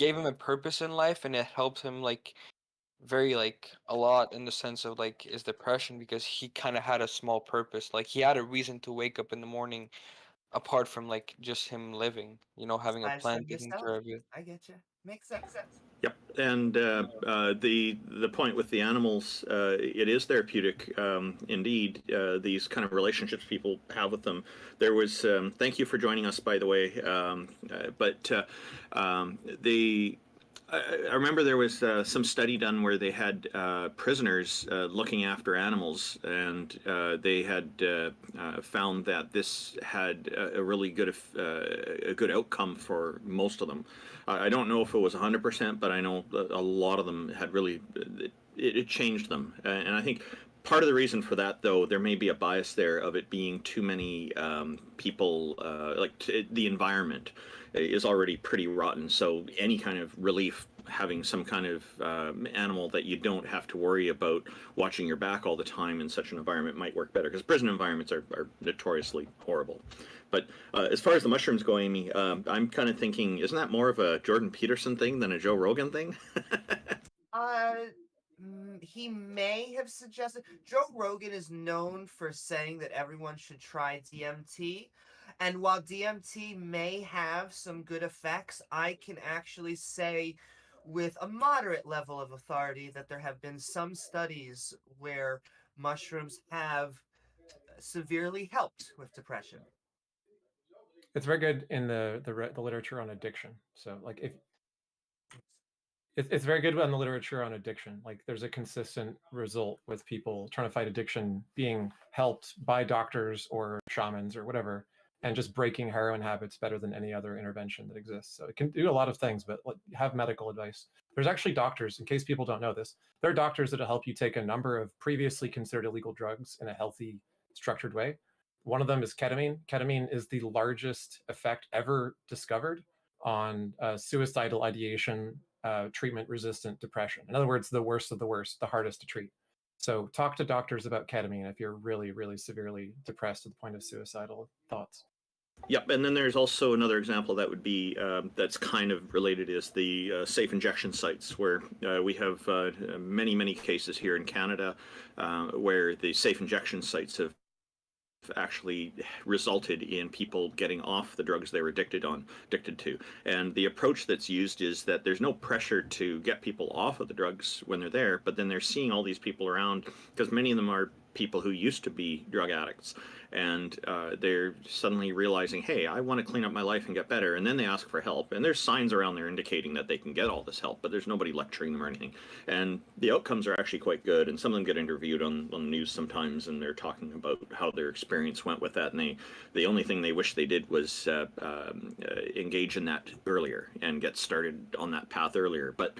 gave him a purpose in life, and it helped him like very like a lot in the sense of like his depression because he kind of had a small purpose. Like he had a reason to wake up in the morning apart from like just him living, having a Besides plan from taking yourself. care of you. I get you. Makes sense. Yep, and the point with the animals, it is therapeutic, indeed. These kind of relationships people have with them. There was, thank you for joining us, by the way. The I remember there was some study done where they had prisoners looking after animals, and they had found that this had a really good a good outcome for most of them. I don't know if it was 100%, but I know a lot of them had really it changed them, and I think. Part of the reason for that, though, there may be a bias there of it being too many people, the environment is already pretty rotten. So any kind of relief, having some kind of animal that you don't have to worry about watching your back all the time in such an environment might work better, because prison environments are notoriously horrible. But as far as the mushrooms go, Amy, I'm kind of thinking, isn't that more of a Jordan Peterson thing than a Joe Rogan thing? He may have suggested. Joe Rogan is known for saying that everyone should try DMT. And while DMT may have some good effects, I can actually say with a moderate level of authority that there have been some studies where mushrooms have severely helped with depression. It's very good in the literature on addiction. So like if it's very good on the literature on addiction. Like there's a consistent result with people trying to fight addiction being helped by doctors or shamans or whatever, and just breaking heroin habits better than any other intervention that exists. So it can do a lot of things, but have medical advice. There's actually doctors, in case people don't know this, there are doctors that'll help you take a number of previously considered illegal drugs in a healthy, structured way. One of them is ketamine. Ketamine is the largest effect ever discovered on suicidal ideation, treatment-resistant depression. In other words, the worst of the worst, the hardest to treat. So talk to doctors about ketamine if you're really, really severely depressed to the point of suicidal thoughts. Yep, and then there's also another example that would be that's kind of related is the safe injection sites, where we have many cases here in Canada where the safe injection sites have actually resulted in people getting off the drugs they were addicted to. And the approach that's used is that there's no pressure to get people off of the drugs when they're there, but then they're seeing all these people around, because many of them are people who used to be drug addicts, and they're suddenly realizing, hey, I want to clean up my life and get better, and then they ask for help, and there's signs around there indicating that they can get all this help, but there's nobody lecturing them or anything, and the outcomes are actually quite good, and some of them get interviewed on the news sometimes, and they're talking about how their experience went with that, and the only thing they wish they did was engage in that earlier and get started on that path earlier. But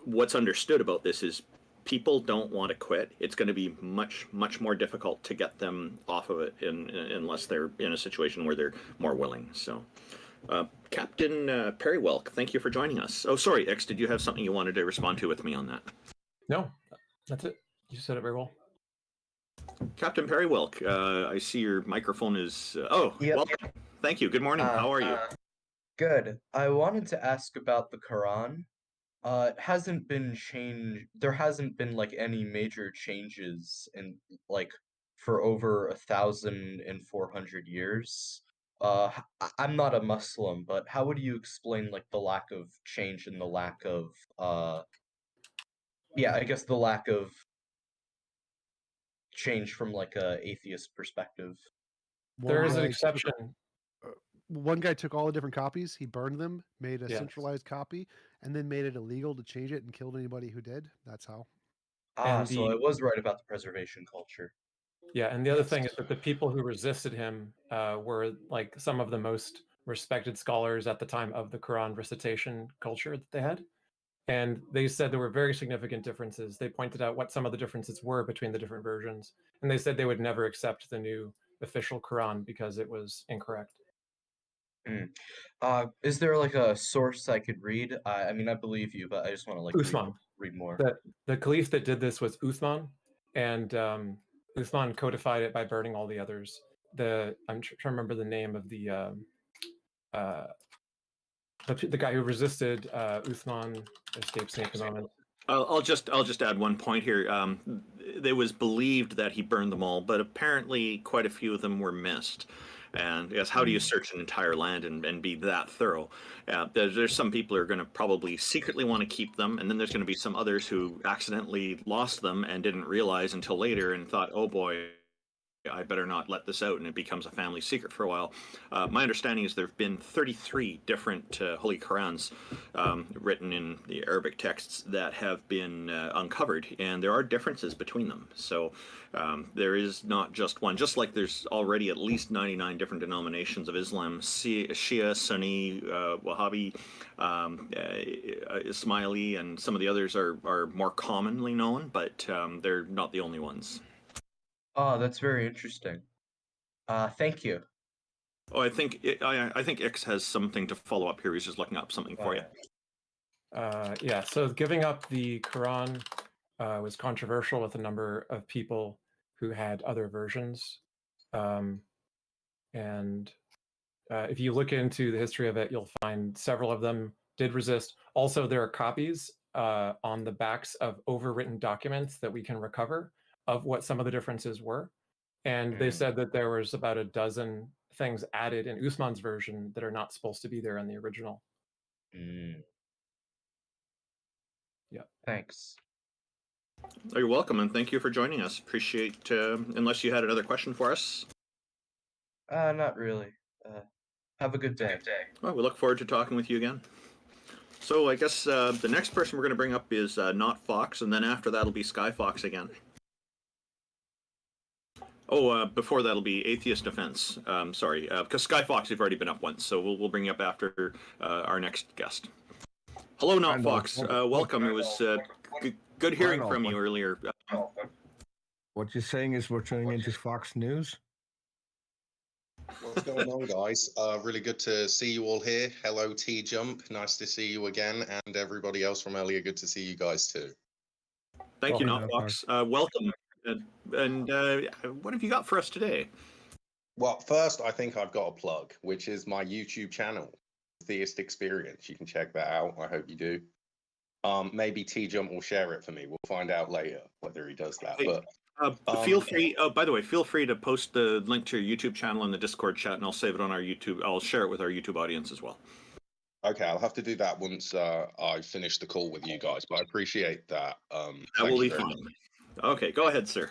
what's understood about this is people don't want to quit. It's going to be much more difficult to get them off of it unless they're in a situation where they're more willing. So Captain Perry Welk, thank you for joining us. Oh, sorry, X, did you have something you wanted to respond to with me on that? No, that's it. You said it very well. Captain Perry Welk, I see your microphone is... Yep. Welcome. Thank you. Good morning. How are you? Good. I wanted to ask about the Quran. It hasn't been changed. There hasn't been like any major changes in like for over 1,400 years. I'm not a Muslim, but how would you explain like the lack of change and the lack of I guess the lack of change from like a atheist perspective? There is an exception. One guy took all the different copies, he burned them, made a Yes. centralized copy, and then made it illegal to change it and killed anybody who did. That's how. So I was right about the preservation culture. Yeah, and the other thing is that the people who resisted him were like some of the most respected scholars at the time of the Quran recitation culture that they had. And they said there were very significant differences. They pointed out what some of the differences were between the different versions. And they said they would never accept the new official Quran because it was incorrect. Is there like a source I could read? I mean, I believe you, but I just want to like read more. The caliph that did this was Uthman, and Uthman codified it by burning all the others. I'm trying to remember the name of the the guy who resisted Uthman escapes me at the moment. I'll just add one point here. It was believed that he burned them all, but apparently quite a few of them were missed. And yes, how do you search an entire land and be that thorough? There's some people who are going to probably secretly want to keep them, and then there's going to be some others who accidentally lost them and didn't realize until later and thought, oh boy, I better not let this out, and it becomes a family secret for a while. My understanding is there have been 33 different Holy Qurans written in the Arabic texts that have been uncovered, and there are differences between them. So there is not just one. Just like there's already at least 99 different denominations of Islam, Shia, Sunni, Wahhabi, Ismaili, and some of the others are more commonly known, but they're not the only ones. Oh, that's very interesting. Thank you. Oh, I think X has something to follow up here. He's just looking up something for you. Yeah, so giving up the Quran was controversial with a number of people who had other versions. And if you look into the history of it, you'll find several of them did resist. Also, there are copies on the backs of overwritten documents that we can recover of what some of the differences were. And they said that there was about a dozen things added in Usman's version that are not supposed to be there in the original. Yeah. Thanks. Oh, you're welcome, and thank you for joining us. Appreciate. Unless you had another question for us. Not really. Have a good day. Well, we look forward to talking with you again. So I guess the next person we're going to bring up is Not Fox, and then after that'll be Sky Fox again. Oh, before that'll be Atheist Defense. Sorry, because Sky Fox, you've already been up once, so we'll bring you up after our next guest. Hello, Not Fox. Welcome. It was good hearing from you earlier. What you're saying is we're turning into Fox News? What's going on, guys? Really good to see you all here. Hello, Tjump. Nice to see you again. And everybody else from earlier, good to see you guys too. Thank you, Not Fox. Welcome. And what have you got for us today? Well, first, I think I've got a plug, which is my YouTube channel, Theist Experience. You can check that out. I hope you do. Maybe Tjump will share it for me. We'll find out later whether he does that. Hey, but feel free. Oh, by the way, feel free to post the link to your YouTube channel in the Discord chat, and I'll save it on our YouTube. I'll share it with our YouTube audience as well. Okay, I'll have to do that once I finish the call with you guys. But I appreciate that. That will be fine. Okay, go ahead, sir.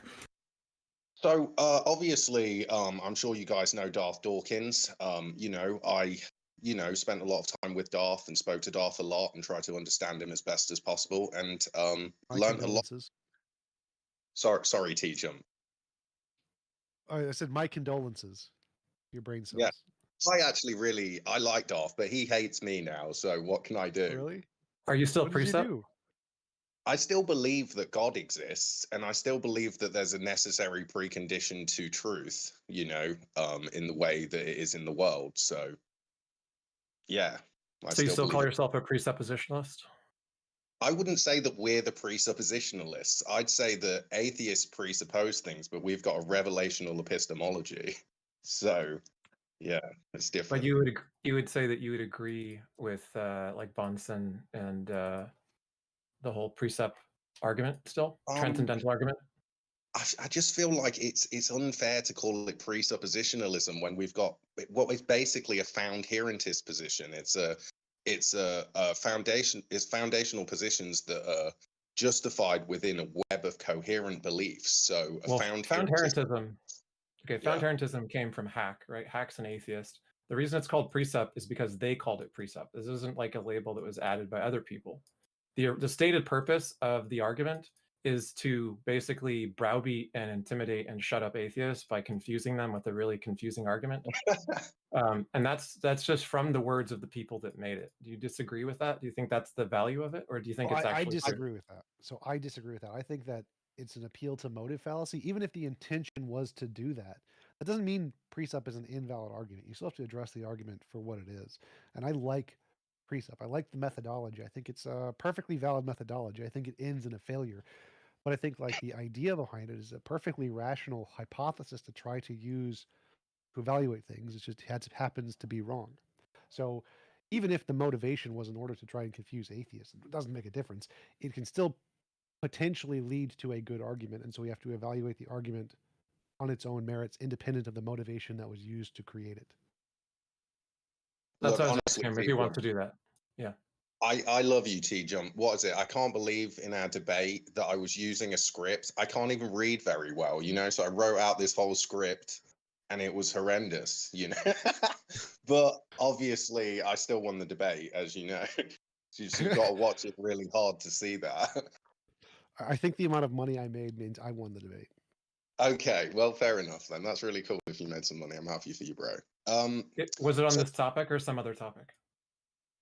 So obviously, I'm sure you guys know Darth Dawkins. I spent a lot of time with Darth and spoke to Darth a lot and tried to understand him as best as possible and learned a lot. Sorry, Tjump. I said my condolences. Your brain cells. Yeah, I like Darth, but he hates me now. So what can I do? Really? Are you still What did you precept? do? I still believe that God exists, and I still believe that there's a necessary precondition to truth, in the way that it is in the world. So, yeah. So you still call yourself a presuppositionalist? I wouldn't say that we're the presuppositionalists. I'd say that atheists presuppose things, but we've got a revelational epistemology. So, yeah, it's different. But you would say that you would agree with like Bonson and the whole precept argument still, transcendental argument. I just feel like it's unfair to call it presuppositionalism when we've got what is basically a found-herentist position. It's a foundation. It's foundational positions that are justified within a web of coherent beliefs. So found-herentism. Okay, found-herentism came from Hack, right? Hack's an atheist. The reason it's called precept is because they called it precept. This isn't like a label that was added by other people. The stated purpose of the argument is to basically browbeat and intimidate and shut up atheists by confusing them with a really confusing argument. And that's just from the words of the people that made it. Do you disagree with that? Do you think that's the value of it? Or do you think it's actually... I disagree with that. So I disagree with that. I think that it's an appeal to motive fallacy. Even if the intention was to do that, that doesn't mean precept is an invalid argument. You still have to address the argument for what it is. And I like precept. I like the methodology. I think it's a perfectly valid methodology. I think it ends in a failure. But I think like the idea behind it is a perfectly rational hypothesis to try to use to evaluate things. It just happens to be wrong. So even if the motivation was in order to try and confuse atheists, it doesn't make a difference. It can still potentially lead to a good argument, and so we have to evaluate the argument on its own merits, independent of the motivation that was used to create it. That's Look, what I was honestly, asking him if he wants to do that. Yeah. I love you, Tjump. What is it? I can't believe in our debate that I was using a script. I can't even read very well, you know. So I wrote out this whole script, and it was horrendous, you know. But obviously, I still won the debate, as you know. So you've got to watch it really hard to see that. I think the amount of money I made means I won the debate. Okay, well, fair enough then. That's really cool if you made some money. I'm happy for you, bro. Was it on so- this topic or some other topic?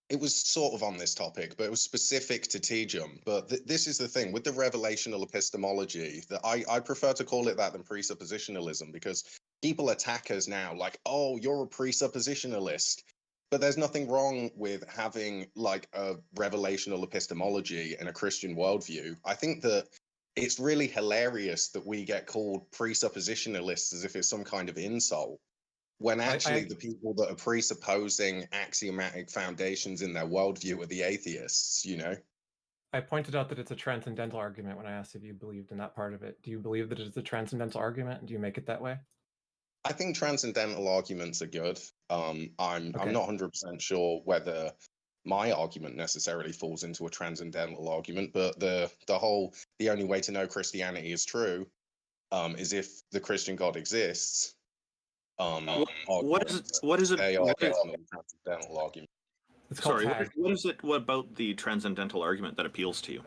It was sort of on this topic, but it was specific to Tjump. But this is the thing with the revelational epistemology that I prefer to call it that than presuppositionalism, because people attack us now like, oh, you're a presuppositionalist. But there's nothing wrong with having like a revelational epistemology and a Christian worldview. I think that it's really hilarious that we get called presuppositionalists as if it's some kind of insult, when actually the people that are presupposing axiomatic foundations in their worldview are the atheists, you know? I pointed out that it's a transcendental argument when I asked if you believed in that part of it. Do you believe that it's a transcendental argument? Do you make it that way? I think transcendental arguments are good. I'm not 100% sure whether my argument necessarily falls into a transcendental argument, but the only way to know Christianity is true is if the Christian God exists. What is it? They are definitely transcendental arguments. It's called tag. What is it? What about the transcendental argument that appeals to you?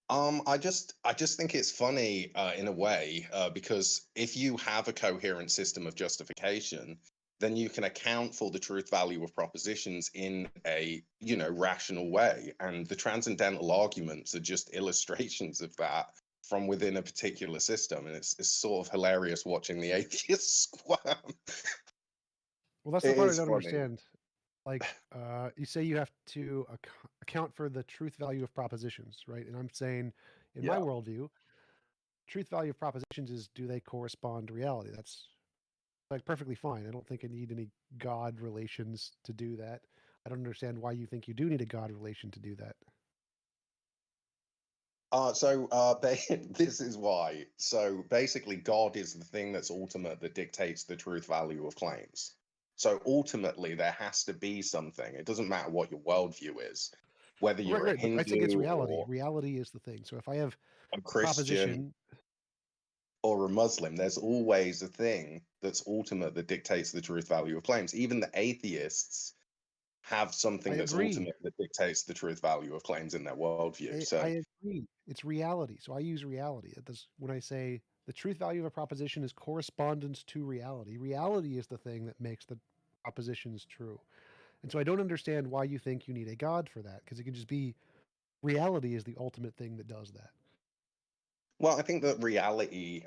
I just think it's funny in a way because if you have a coherent system of justification, then you can account for the truth value of propositions in a rational way, and the transcendental arguments are just illustrations of that from within a particular system, and it's sort of hilarious watching the atheists squirm. Well, that's the It part I is don't funny. understand. Like, you say you have to account for the truth value of propositions, right? And I'm saying, in my Yeah. worldview, truth value of propositions is, do they correspond to reality? That's like perfectly fine. I don't think I need any God relations to do that. I don't understand why you think you do need a God relation to do that. This is why. So basically, God is the thing that's ultimate that dictates the truth value of claims. So ultimately, there has to be something. It doesn't matter what your worldview is, whether you're Right, a but I think it's Hindu reality. or Reality is the thing. So if I have a a Christian proposition, or a Muslim, there's always a thing that's ultimate that dictates the truth value of claims. Even the atheists have something I that's agree. ultimate that dictates the truth value of claims in their worldview. So I agree. It's reality. So I use reality. When I say the truth value of a proposition is correspondence to reality. Reality is the thing that makes the propositions true. And so I don't understand why you think you need a God for that, because it can just be reality is the ultimate thing that does that. well, I think that reality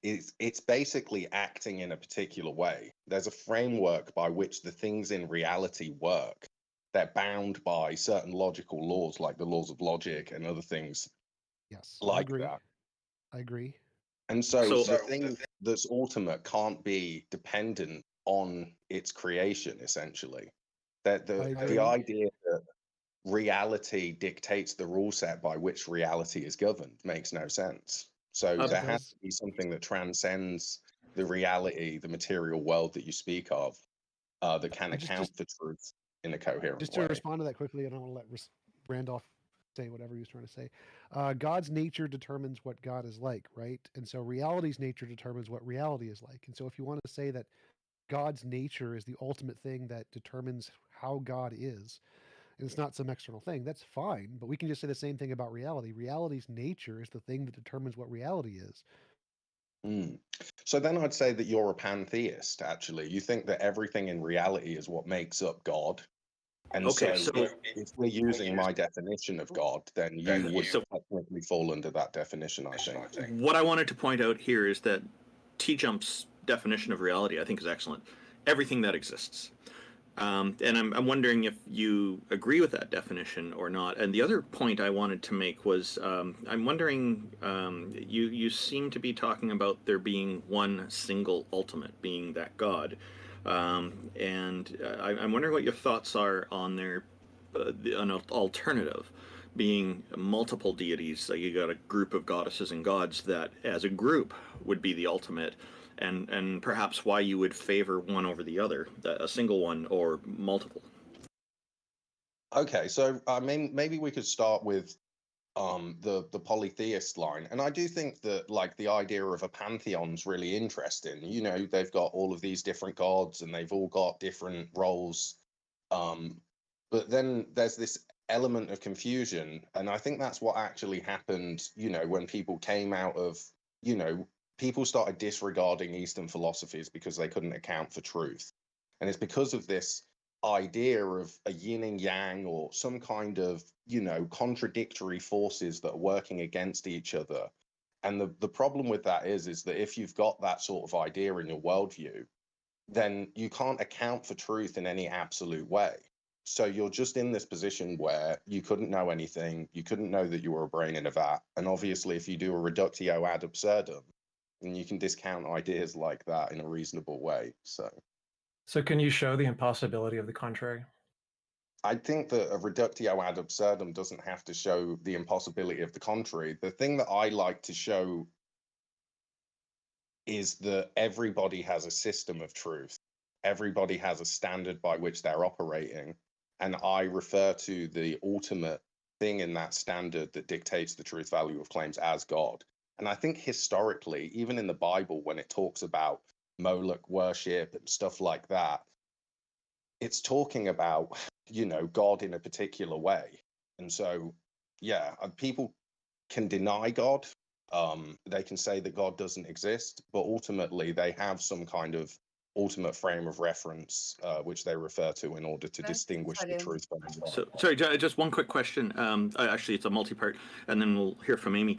it's basically acting in a particular way. There's a framework by which the things in reality work. They're bound by certain logical laws, like the laws of logic and other things Yes, I like agree. that. I agree. And so So- the thing that's ultimate can't be dependent on its creation, essentially. That I agree. the idea that reality dictates the rule set by which reality is governed makes no sense. So It there has does. to be something that transcends the reality, the material world that you speak of, that can account for truth in a coherent Just way. to respond to that quickly, I don't want to let Randolph say whatever he was trying to say. God's nature determines what God is like, right? And so reality's nature determines what reality is like. And so if you want to say that God's nature is the ultimate thing that determines how God is, and it's not some external thing, that's fine. But we can just say the same thing about reality. Reality's nature is the thing that determines what reality is. Mm. So then I'd say that you're a pantheist, actually. You think that everything in reality is what makes up God. And Okay, so if we're using my definition of God, then you would technically fall under that definition, I think. What I wanted to point out here is that Tjump's definition of reality, I think, is excellent. Everything that exists. And I'm wondering if you agree with that definition or not. And the other point I wanted to make was I'm wondering, you seem to be talking about there being one single ultimate, being that God. I'm wondering what your thoughts are on an alternative, being multiple deities. So you got a group of goddesses and gods that, as a group, would be the ultimate, and perhaps why you would favor one over the other, a single one or multiple. Okay, so I mean, maybe we could start with the polytheist line, and I do think that like the idea of a pantheon's really interesting. You know, they've got all of these different gods, and they've all got different roles. But then there's this element of confusion, and I think that's what actually happened. You know, when people came out of, you know, people started disregarding Eastern philosophies because they couldn't account for truth, and it's because of this idea of a yin and yang, or some kind of, you know, contradictory forces that are working against each other. And the problem with that is that if you've got that sort of idea in your worldview, then you can't account for truth in any absolute way. So you're just in this position where you couldn't know anything, you couldn't know that you were a brain in a vat. And obviously, if you do a reductio ad absurdum, then you can discount ideas like that in a reasonable way. So can you show the impossibility of the contrary? I think that a reductio ad absurdum doesn't have to show the impossibility of the contrary. The thing that I like to show is that everybody has a system of truth. Everybody has a standard by which they're operating. And I refer to the ultimate thing in that standard that dictates the truth value of claims as God. And I think historically, even in the Bible, when it talks about Moloch worship and stuff like that, it's talking about, you know, God in a particular way. And so, yeah, people can deny God. They can say that God doesn't exist, but ultimately they have some kind of ultimate frame of reference, which they refer to in order to Can I just distinguish cut the in? truth from the lie. So, sorry, just one quick question. Actually, it's a multi-part, and then we'll hear from Amy.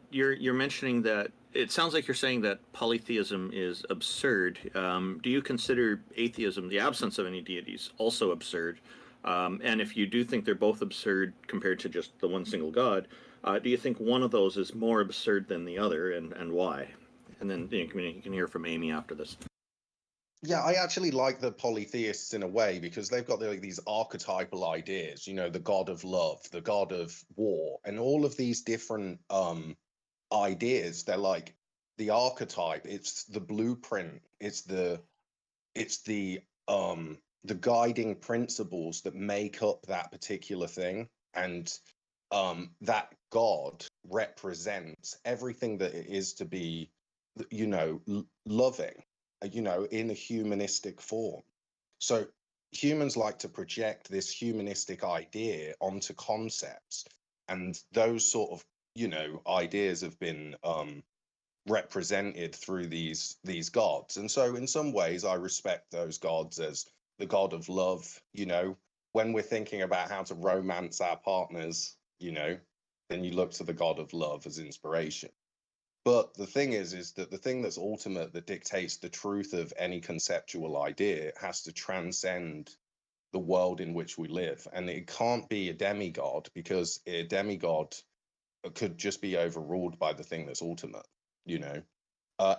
You're mentioning that it sounds like you're saying that polytheism is absurd. Do you consider atheism, the absence of any deities, also absurd? And if you do think they're both absurd compared to just the one single God, do you think one of those is more absurd than the other, and why? And then you can hear from Amy after this. Yeah, I actually like the polytheists in a way because they've got like these archetypal ideas, you know, the god of love, the god of war, and all of these different ideas. They're like the archetype, it's the blueprint, it's the guiding principles that make up that particular thing. And that god represents everything that it is to be, you know, loving, you know, in a humanistic form. So humans like to project this humanistic idea onto concepts, and those sort of, you know, ideas have been represented through these gods. And so in some ways I respect those gods as the god of love. You know, when we're thinking about how to romance our partners, you know, then you look to the god of love as inspiration. But the thing is that the thing that's ultimate, that dictates the truth of any conceptual idea, has to transcend the world in which we live. And it can't be a demigod, because a demigod could just be overruled by the thing that's ultimate, you know.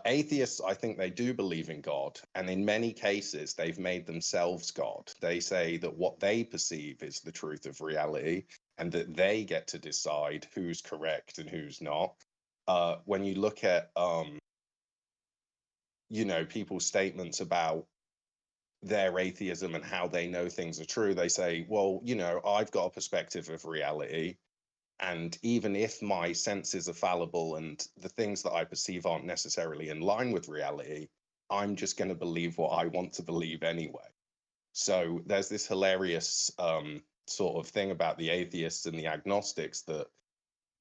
Atheists, I think they do believe in God, and in many cases, they've made themselves God. They say that what they perceive is the truth of reality, and that they get to decide who's correct and who's not. When you look at, you know, people's statements about their atheism and how they know things are true, they say, well, you know, I've got a perspective of reality, and even if my senses are fallible and the things that I perceive aren't necessarily in line with reality, I'm just going to believe what I want to believe anyway. So there's this hilarious sort of thing about the atheists and the agnostics, that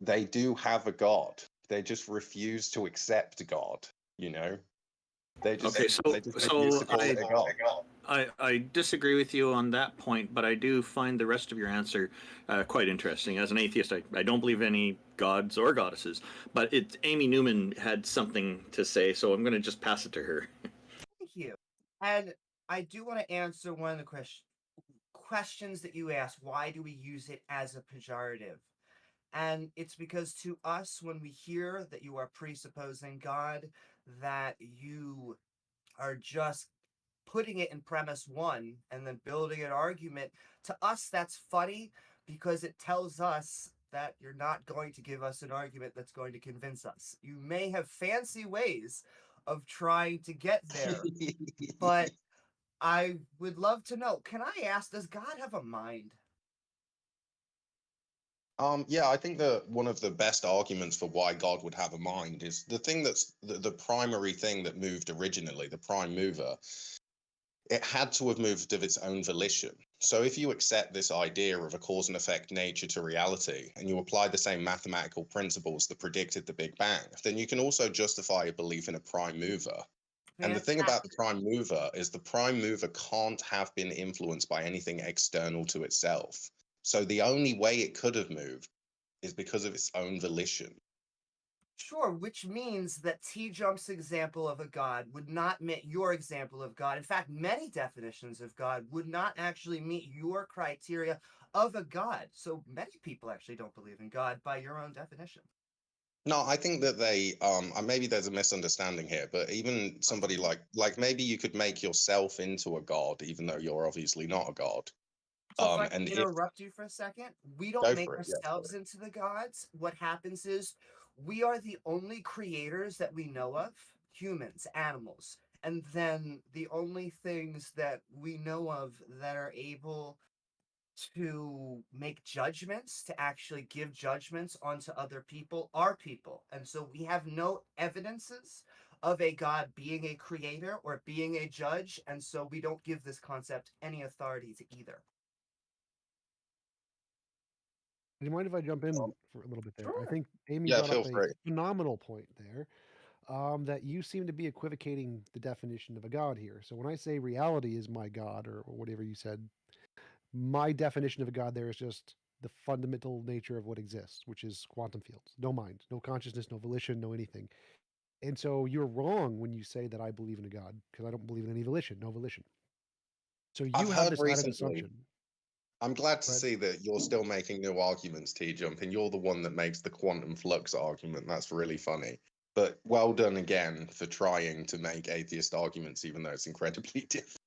they do have a God. They just refuse to accept God, you know? They just, Okay, they just refuse to call it a God. I disagree with you on that point, but I do find the rest of your answer quite interesting. As an atheist, I don't believe any gods or goddesses, but Amy Newman had something to say, so I'm going to just pass it to her. Thank you. And I do want to answer one of the questions that you asked. Why do we use it as a pejorative? And it's because to us, when we hear that you are presupposing God, that you are just putting it in premise one and then building an argument, to us that's funny because it tells us that you're not going to give us an argument that's going to convince us. You may have fancy ways of trying to get there, but I would love to know, can I ask, does God have a mind? Yeah, I think that one of the best arguments for why God would have a mind is the thing that's the primary thing that moved originally, the prime mover. It had to have moved of its own volition. So if you accept this idea of a cause and effect nature to reality, and you apply the same mathematical principles that predicted the Big Bang, then you can also justify a belief in a prime mover. And the thing about the prime mover is the prime mover can't have been influenced by anything external to itself. So the only way it could have moved is because of its own volition. Sure, which means that Tjump's example of a god would not meet your example of God. In fact, many definitions of God would not actually meet your criteria of a god. So many people actually don't believe in God by your own definition. No, I think that they maybe there's a misunderstanding here, but even somebody like maybe you could make yourself into a god, even though you're obviously not a god. So if I And if interrupt you for a second, we don't go make for it, yeah, ourselves into the gods. What happens is we are the only creators that we know of, humans, animals, and then the only things that we know of that are able to make judgments, to actually give judgments onto other people, are people. And so we have no evidences of a god being a creator or being a judge, and so we don't give this concept any authority to either. Do you mind if I jump in Um, for a little bit there? I Sure. think Amy yeah, brought feel up a free. phenomenal point there, that you seem to be equivocating the definition of a god here. So when I say reality is my god, or whatever you said, my definition of a god there is just the fundamental nature of what exists, which is quantum fields. No mind, no consciousness, no volition, no anything. And so you're wrong when you say that I believe in a god, because I don't believe in any volition, no volition. So I've you have heard this added recently. assumption. I'm glad to Right? see that you're still making new arguments, Tjump, and you're the one that makes the quantum flux argument. That's really funny. But well done again for trying to make atheist arguments, even though it's incredibly difficult.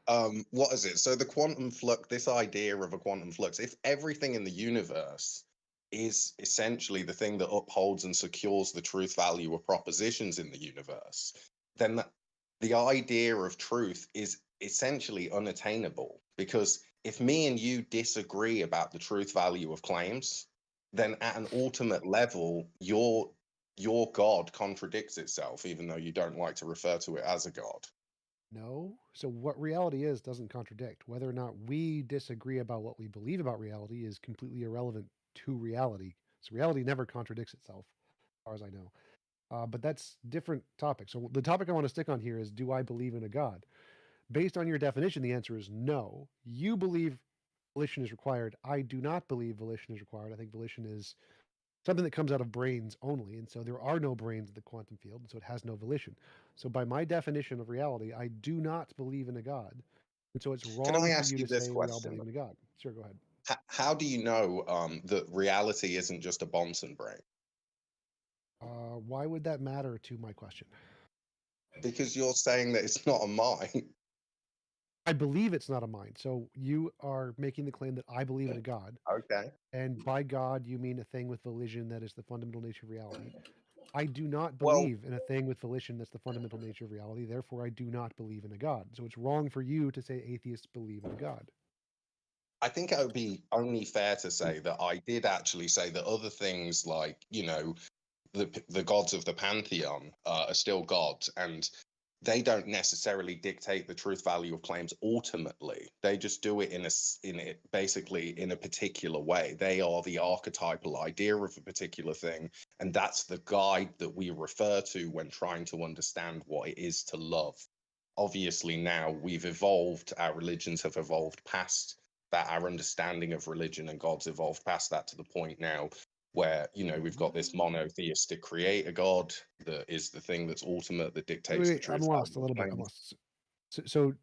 Huh? What is it? So the quantum flux, this idea of a quantum flux, if everything in the universe is essentially the thing that upholds and secures the truth value of propositions in the universe, then the idea of truth is essentially unattainable. Because if me and you disagree about the truth value of claims, then at an ultimate level, your God contradicts itself, even though you don't like to refer to it as a God. No. So what reality is doesn't contradict. Whether or not we disagree about what we believe about reality is completely irrelevant to reality. So reality never contradicts itself, as far as I know. But that's different topic. So the topic I want to stick on here is, do I believe in a God? Based on your definition, the answer is no. You believe volition is required. I do not believe volition is required. I think volition is something that comes out of brains only. And so there are no brains in the quantum field, and so it has no volition. So by my definition of reality, I do not believe in a God. And so it's Can I wrong for ask you you to this say we all question? believe in a God. Sure, go ahead. How do you know that reality isn't just a Bunsen brain? Why would that matter to my question? Because you're saying that it's not a mind. I believe it's not a mind. So you are making the claim that I believe in a God. Okay. And by God, you mean a thing with volition that is the fundamental nature of reality. I do not Well, believe in a thing with volition that's the fundamental nature of reality. Therefore, I do not believe in a God. So it's wrong for you to say atheists believe in a God. I think it would be only fair to say that I did actually say that other things like, the gods of the pantheon are still gods, and they don't necessarily dictate the truth value of claims ultimately. They just do it basically in a particular way. They are the archetypal idea of a particular thing, and that's the guide that we refer to when trying to understand what it is to love. Obviously, now we've evolved, our religions have evolved past that, our understanding of religion and God's evolved past that to the point now where we've got this monotheistic creator God that is the thing that's ultimate, that dictates the Wait, I'm truth lost a value of little bit. I'm claims. lost. So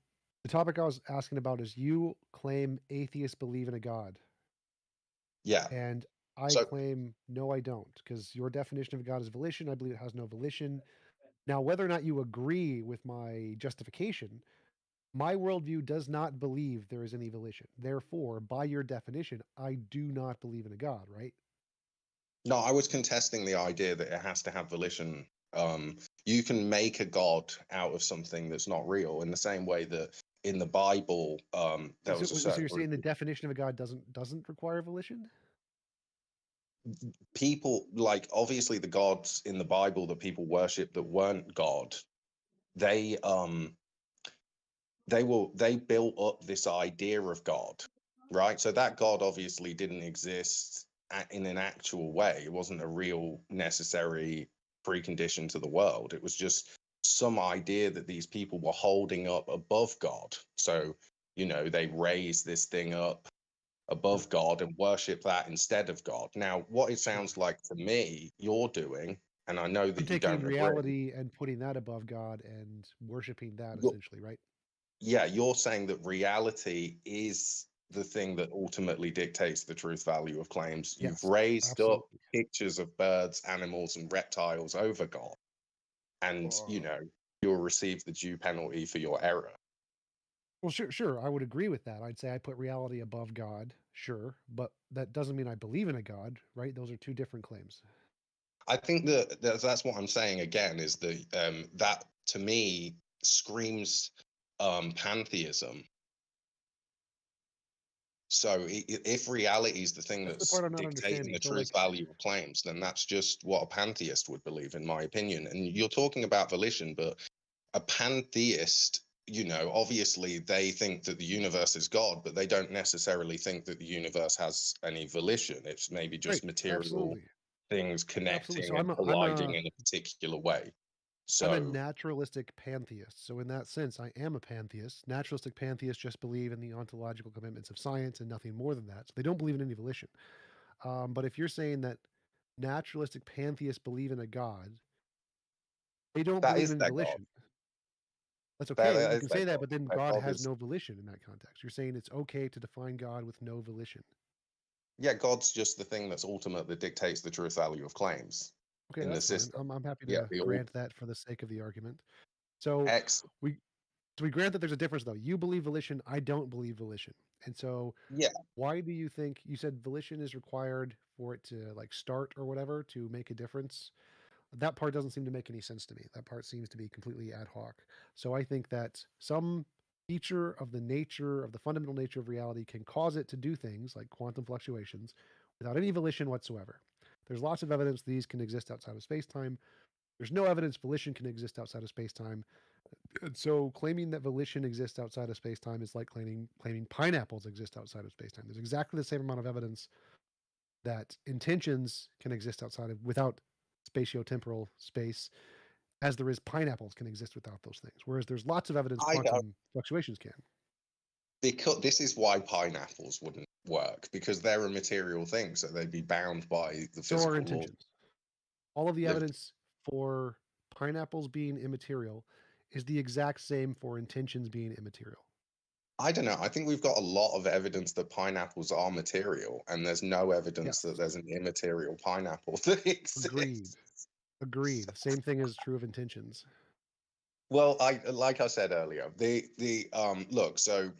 the topic I was asking about is, you claim atheists believe in a God. Yeah. And I So claim, no, I don't, because your definition of a God is volition. I believe it has no volition. Now, whether or not you agree with my justification, my worldview does not believe there is any volition. Therefore, by your definition, I do not believe in a God, right? No, I was contesting the idea that it has to have volition. You can make a god out of something that's not real, in the same way that in the Bible, there was a So certain you're group saying the of definition of a God doesn't require volition? people, like obviously the gods in the Bible that people worship that weren't God, they they built up this idea of God, right? So that God obviously didn't exist in an actual way. It wasn't a real necessary precondition to the world. It was just some idea that these people were holding up above God. So, you know, they raised this thing up above God and worship that instead of God. Now, what it sounds like to me you're doing, and I know I'm that you taking don't agree. reality and putting that above God and worshiping that You're, essentially, right? yeah, you're saying that reality is the thing that ultimately dictates the truth value of claims. You've Yes, raised up absolutely. pictures of birds, animals, and reptiles over God, and you know you'll receive the due penalty for your error. Well, sure. I would agree with that. I'd say I put reality above God, sure, but that doesn't mean I believe in a God, right? Those are two different claims. I think that that's what I'm saying again is that that to me screams pantheism. So if reality is the thing That's the that's part I'm not dictating understanding. the So, truth like, value of claims, then that's just what a pantheist would believe, in my opinion. And you're talking about volition, but a pantheist, you know, obviously they think that the universe is God, but they don't necessarily think that the universe has any volition. It's maybe just right, material absolutely, things absolutely. connecting So and colliding in a particular way. I'm a So naturalistic pantheist. So in that sense, I am a pantheist. Naturalistic pantheists just believe in the ontological commitments of science and nothing more than that. So they don't believe in any volition. But if you're saying that naturalistic pantheists believe in a God, they don't that believe in is any their God. volition. That's okay. That You is can their say that, God. but then Their God God has is, no volition in that context. You're saying it's okay to define God with no volition. yeah, God's just the thing that's ultimate that dictates the truth value of claims Okay, in the that's fine. system. I'm happy Yeah, to grant that for the sake of the argument. So X. we grant that there's a difference though. You believe volition, I don't believe volition. And so Yeah, why do you think you said volition is required for it to like start or whatever to make a difference? That part doesn't seem to make any sense to me. That part seems to be completely ad hoc. So I think that some feature of the nature of the fundamental nature of reality can cause it to do things like quantum fluctuations without any volition whatsoever. There's lots of evidence these can exist outside of space-time. There's no evidence volition can exist outside of space-time. And so claiming that volition exists outside of space-time is like claiming pineapples exist outside of space-time. There's exactly the same amount of evidence that intentions can exist without spatiotemporal space as there is pineapples can exist without those things. Whereas there's lots of evidence I know. quantum fluctuations can. Because this is why pineapples wouldn't work, because they're a material thing, so they'd be bound by the So are physical laws. intentions. All of the They've- evidence for pineapples being immaterial is the exact same for intentions being immaterial. I don't know. I think we've got a lot of evidence that pineapples are material, and there's no evidence Yes. that there's an immaterial pineapple that exists. Agreed. Same thing is true of intentions. Well, like I said earlier, the look, so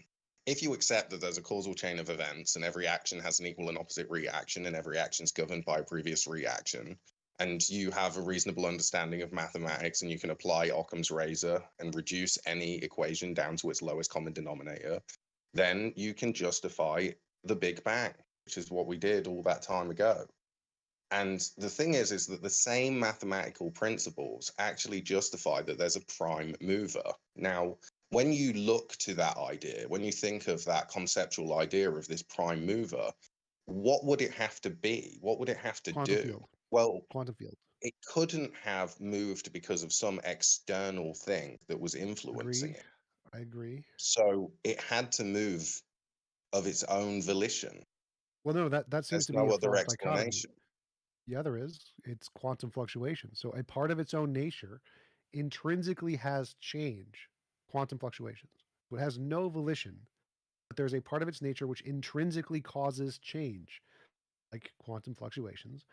if you accept that there's a causal chain of events and every action has an equal and opposite reaction and every action is governed by a previous reaction, and you have a reasonable understanding of mathematics and you can apply Occam's razor and reduce any equation down to its lowest common denominator, then you can justify the Big Bang, which is what we did all that time ago. And the thing is that the same mathematical principles actually justify that there's a prime mover. Now, when you look to that idea, when you think of that conceptual idea of this prime mover, what would it have to be? What would it have to Quantum do? field. Well, Quantum field. it couldn't have moved because of some external thing that was influencing it. I agree. So it had to move of its own volition. Well, no, that seems There's to be no a other false dichotomy. explanation. Yeah, there is. It's quantum fluctuation. So a part of its own nature intrinsically has change, quantum fluctuations. So it has no volition, but there's a part of its nature which intrinsically causes change, like quantum fluctuations.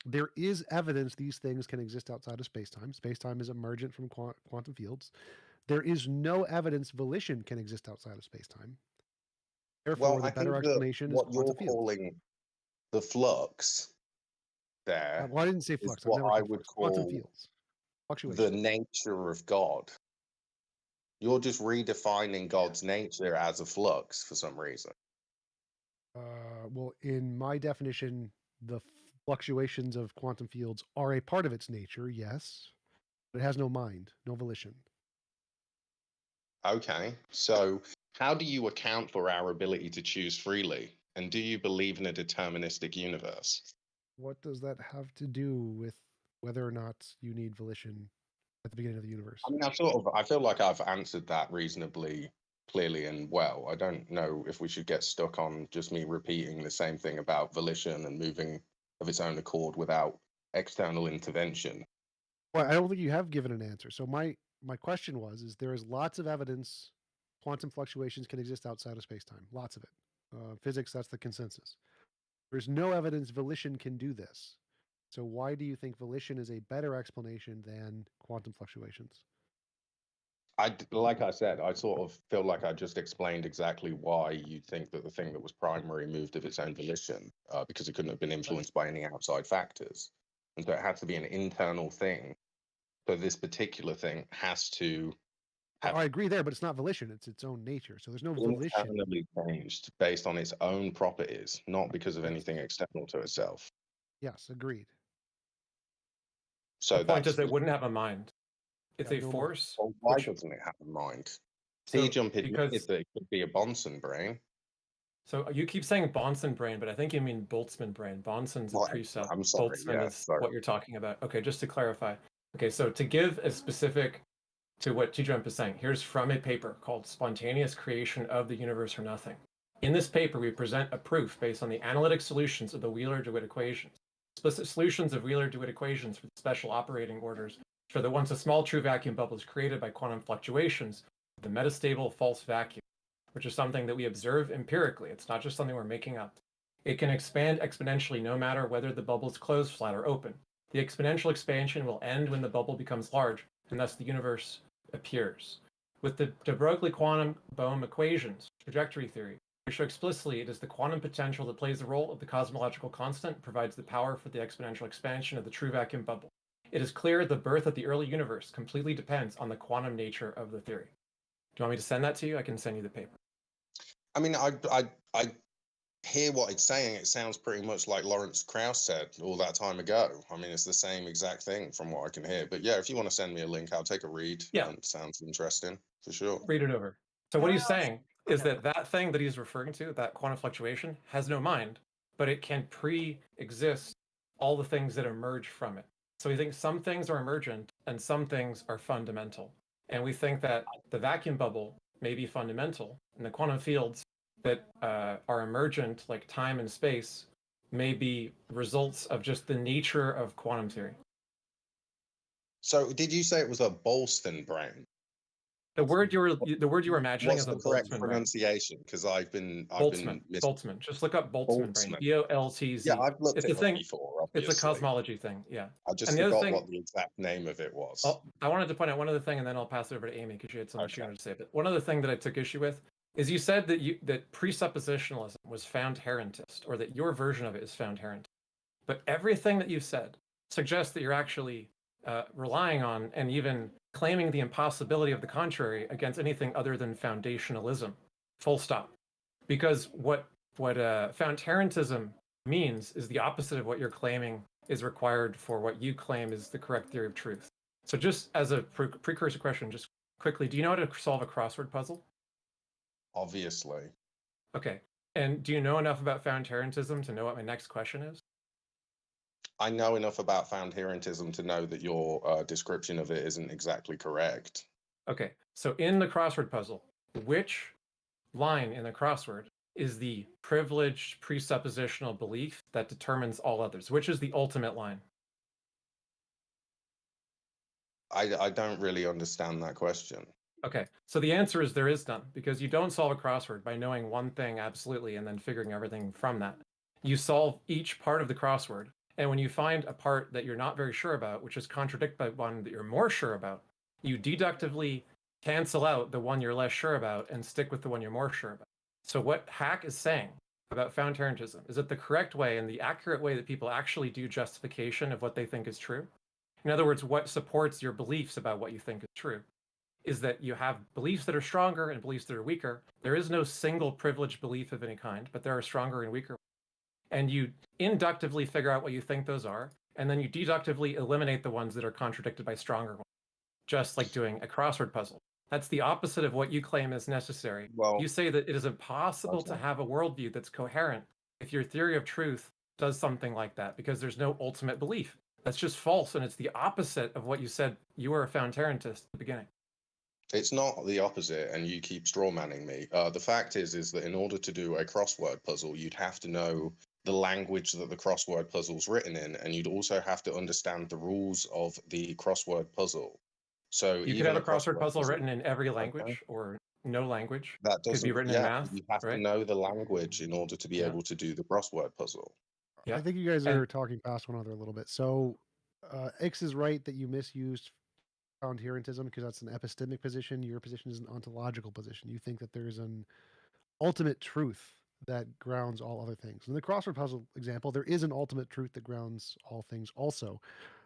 There is evidence these things can exist outside of space-time. Space-time is emergent from quantum fields. There is no evidence volition can exist outside of space-time. Therefore, Well, the I better think that explanation is what you're quantum fields. calling the flux there Well, I didn't say is flux. I've what never I said would flux. Quantum call fields. the Fluctuation. nature of God. You're just redefining God's nature as a flux for some reason. Well, in my definition, the fluctuations of quantum fields are a part of its nature, yes, but it has no mind, no volition. Okay, so how do you account for our ability to choose freely? And do you believe in a deterministic universe? What does that have to do with whether or not you need volition at the beginning of the universe? I mean, I feel like I've answered that reasonably clearly and well. I don't know if we should get stuck on just me repeating the same thing about volition and moving of its own accord without external intervention. Well, I don't think you have given an answer. So my question was, is there is lots of evidence quantum fluctuations can exist outside of space-time. Lots of it. Physics, that's the consensus. There's no evidence volition can do this. So why do you think volition is a better explanation than quantum fluctuations? Like I said, I sort of feel like I just explained exactly why you think that the thing that was primary moved of its own volition, because it couldn't have been influenced by any outside factors. And so it had to be an internal thing. So this particular thing has to have I agree there, but it's not volition. It's its own nature. So there's no volition. internally changed based on its own properties, not because of anything external to itself. Yes, agreed. So The point that's is it wouldn't have a mind. It's Yeah, a no mind. force. well, why which- doesn't it have a mind? So, Tjump because admitted that it could be a Bonson brain. so you keep saying Bonson brain, but I think you mean Boltzmann brain. Bonson's a Well, precept. I'm sorry, Boltzmann yeah, is sorry. what you're talking about. Okay, just to clarify. Okay, so to give a specific to what Tjump is saying, here's from a paper called Spontaneous Creation of the Universe from Nothing. In this paper, we present a proof based on the analytic solutions of the Wheeler-DeWitt equations. Explicit solutions of Wheeler-DeWitt equations for the special operating orders show that once a small true vacuum bubble is created by quantum fluctuations, the metastable false vacuum, which is something that we observe empirically. It's not just something we're making up. It can expand exponentially no matter whether the bubble is closed, flat, or open. The exponential expansion will end when the bubble becomes large, and thus the universe appears. With the de Broglie quantum Bohm equations, trajectory theory, we show explicitly it is the quantum potential that plays the role of the cosmological constant, provides the power for the exponential expansion of the true vacuum bubble. It is clear the birth of the early universe completely depends on the quantum nature of the theory. Do you want me to send that to you? I can send you the paper. I mean, I hear what it's saying. It sounds pretty much like Lawrence Krauss said all that time ago. I mean, it's the same exact thing from what I can hear. But yeah, if you want to send me a link, I'll take a read. Yeah. It sounds interesting for sure. Read it over. So what Can I he's also- saying is Okay. that thing that he's referring to, that quantum fluctuation, has no mind, but it can pre-exist all the things that emerge from it. So we think some things are emergent and some things are fundamental. And we think that the vacuum bubble may be fundamental, and the quantum fields that are emergent, like time and space, may be results of just the nature of quantum theory. So, did you say it was a Bolston brain? The word you were imagining What's is a the correct Boltzmann brain. pronunciation? Because I've been Boltzmann. Just look up Boltzmann brain. Boltzmann. B-O-L-T-Z. Yeah, I've looked It's it a up thing. before. It's Obviously. a cosmology thing. Yeah. I just And the other forgot thing- what the exact name of it was. Oh, I wanted to point out one other thing, and then I'll pass it over to Amy because she had so much she Okay. wanted to say. But one other thing that I took issue with is you said that presuppositionalism was found herentist, or that your version of it is found herentist. But everything that you've said suggests that you're actually relying on and even claiming the impossibility of the contrary against anything other than foundationalism. Full stop. Because what found herentism means is the opposite of what you're claiming is required for what you claim is the correct theory of truth. So just as a precursor question, just quickly, do you know how to solve a crossword puzzle? Obviously. Okay. And do you know enough about found herentism to know what my next question is? I know enough about found herentism to know that your description of it isn't exactly correct. Okay. So in the crossword puzzle, which line in the crossword is the privileged presuppositional belief that determines all others? Which is the ultimate line? I don't really understand that question. Okay, so the answer is there is none, because you don't solve a crossword by knowing one thing absolutely and then figuring everything from that. You solve each part of the crossword, And when you find a part that you're not very sure about, which is contradicted by one that you're more sure about, you deductively cancel out the one you're less sure about and stick with the one you're more sure about. So what Hack is saying about found Tarantism is that the correct way and the accurate way that people actually do justification of what they think is true, in other words, what supports your beliefs about what you think is true, is that you have beliefs that are stronger and beliefs that are weaker. There is no single privileged belief of any kind, but there are stronger and weaker. And you inductively figure out what you think those are, and then you deductively eliminate the ones that are contradicted by stronger ones, just like doing a crossword puzzle. That's the opposite of what you claim is necessary. Well, You say that it is impossible to have a worldview that's coherent if your theory of truth does something like that, because there's no ultimate belief. That's just false, and it's the opposite of what you said. You were a found Tarantist at the beginning. it's not the opposite, and you keep strawmanning me. The fact is that in order to do a crossword puzzle, you'd have to know the language that the crossword puzzle's written in, and you'd also have to understand the rules of the crossword puzzle. So You could even have a crossword puzzle written in every okay, language or no language. that Could be doesn't, written in yeah, math, you have to right? know the language in order to be Yeah. able to do the crossword puzzle. Yeah. I think you guys And- are talking past one another a little bit. So, X is right that you misused found Tarantism because that's an epistemic position. Your position is an ontological position. You think that there's an ultimate truth that grounds all other things. In the crossword puzzle example, there is an ultimate truth that grounds all things also.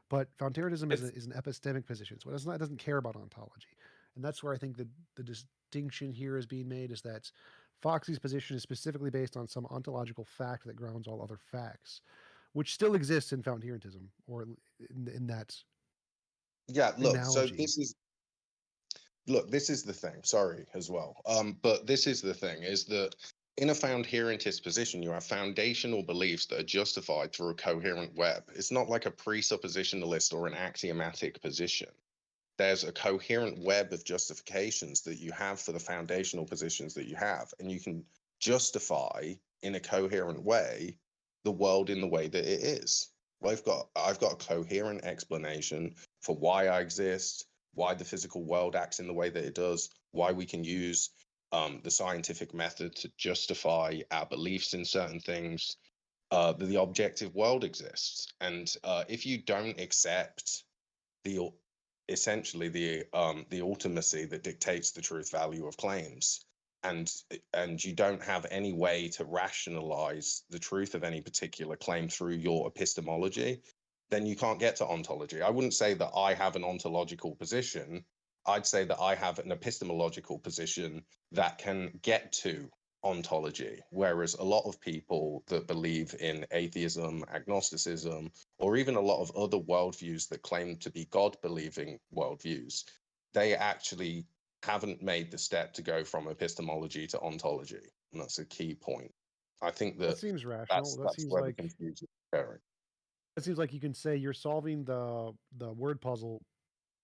But found Tarantism is an epistemic position. So it doesn't care about ontology. And that's where I think the distinction here is being made, is that Foxy's position is specifically based on some ontological fact that grounds all other facts, which still exists in found Tarantism, or in that Yeah, look, analogy. this is the thing, sorry as well. But this is the thing, is that in a found herentist position, you have foundational beliefs that are justified through a coherent web. It's not like a presuppositionalist or an axiomatic position. There's a coherent web of justifications that you have for the foundational positions that you have, and you can justify in a coherent way the world in the way that it is. I've got a coherent explanation for why I exist, why the physical world acts in the way that it does, why we can use the scientific method to justify our beliefs in certain things. The objective world exists, and if you don't accept the essentially the ultimacy that dictates the truth value of claims, and you don't have any way to rationalize the truth of any particular claim through your epistemology, then you can't get to ontology. I wouldn't say that I have an ontological position. I'd say that I have an epistemological position that can get to ontology, whereas a lot of people that believe in atheism, agnosticism, or even a lot of other worldviews that claim to be God-believing worldviews, they actually haven't made the step to go from epistemology to ontology, and that's a key point. I think That that seems rational. That seems where like the confusion is occurring. It seems like you can say you're solving the word puzzle,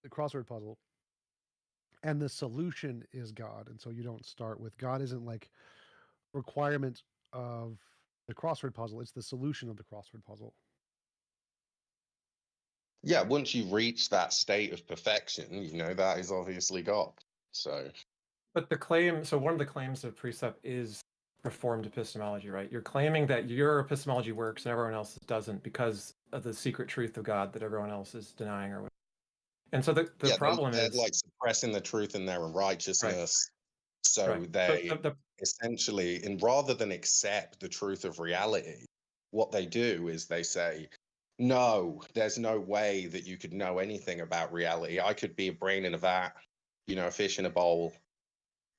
the crossword puzzle, and the solution is God, and so you don't start with God. Isn't like requirement of the crossword puzzle; it's the solution of the crossword puzzle. Yeah, once you reach that state of perfection, that is obviously God. So, But one of the claims of precept is reformed epistemology, right? You're claiming that your epistemology works and everyone else's doesn't because of the secret truth of God that everyone else is denying or whatever. And so the yeah, problem they're is like suppressing the truth in their righteousness. So right. they So essentially, and rather than accept the truth of reality, what they do is they say, no, there's no way that you could know anything about reality. I could be a brain in a vat, a fish in a bowl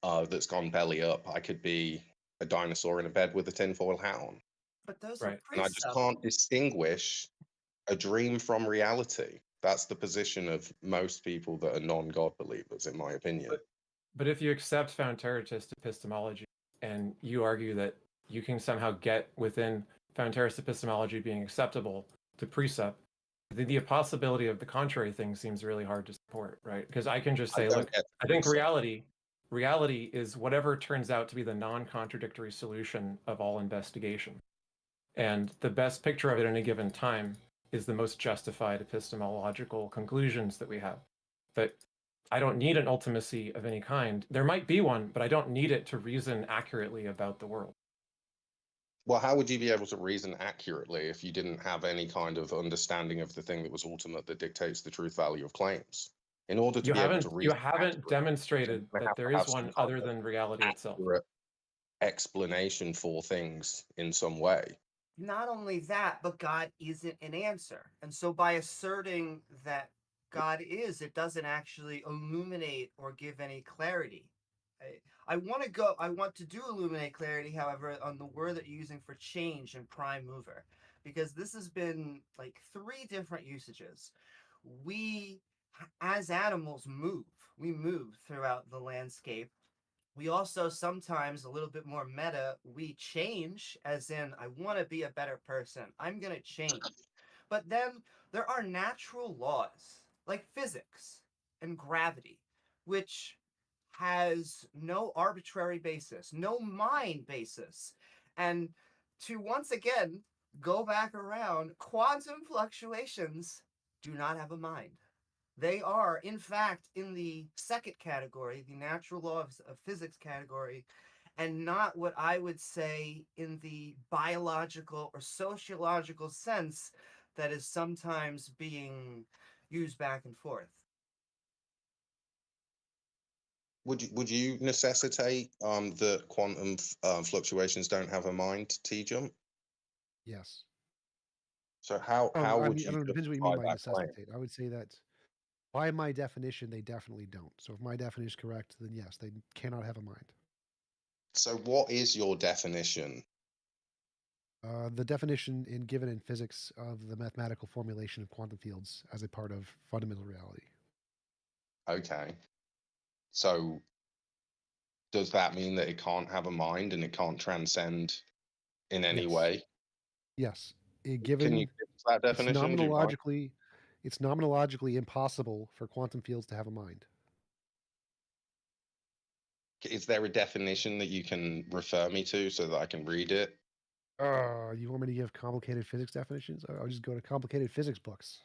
that's gone belly up. I could be a dinosaur in a bed with a tinfoil hat on. But those Right. are And I just precepts. can't distinguish a dream from reality. That's the position of most people that are non-God believers, in my opinion. But if you accept found Taranist epistemology and you argue that you can somehow get within found Taranist epistemology being acceptable to precept, the possibility of the contrary thing seems really hard to support, right? Because I can just say, look, I think reality is whatever turns out to be the non-contradictory solution of all investigation. And the best picture of it at any given time is the most justified epistemological conclusions that we have. That I don't need an ultimacy of any kind. There might be one, but I don't need it to reason accurately about the world. Well, how would you be able to reason accurately if you didn't have any kind of understanding of the thing that was ultimate that dictates the truth value of claims? In order to You be able to haven't you reason haven't accurately, demonstrated you that have to there have is some one kind other of than reality itself. accurate explanation for things in some way. Not only that, but God isn't an answer. And so by asserting that God is, it doesn't actually illuminate or give any clarity. I want to do illuminate clarity, however, on the word that you're using for change and prime mover, because this has been like 3 different usages. We, as animals, move. We move throughout the landscape. We also sometimes, a little bit more meta, we change, as in, I want to be a better person. I'm going to change. But then there are natural laws, like physics and gravity, which has no arbitrary basis, no mind basis. And to once again go back around, quantum fluctuations do not have a mind. They are, in fact, in the second category, the natural laws of physics category, and not what I would say in the biological or sociological sense that is sometimes being used back and forth. Would you necessitate that quantum fluctuations don't have a mind, Tjump? Yes. So how I would mean, I you don't know, depends what you justify mean by that claim? necessitate. I would say that by my definition, they definitely don't. So if my definition is correct, then yes, they cannot have a mind. So what is your definition? The definition given in physics of the mathematical formulation of quantum fields as a part of fundamental reality. Okay. So does that mean that it can't have a mind and it can't transcend in any Yes. way? Yes. Can you Given give us that it's definition? Do you mind? nomenologically impossible for quantum fields to have a mind. Is there a definition that you can refer me to so that I can read it? You want me to give complicated physics definitions? I'll just go to complicated physics books.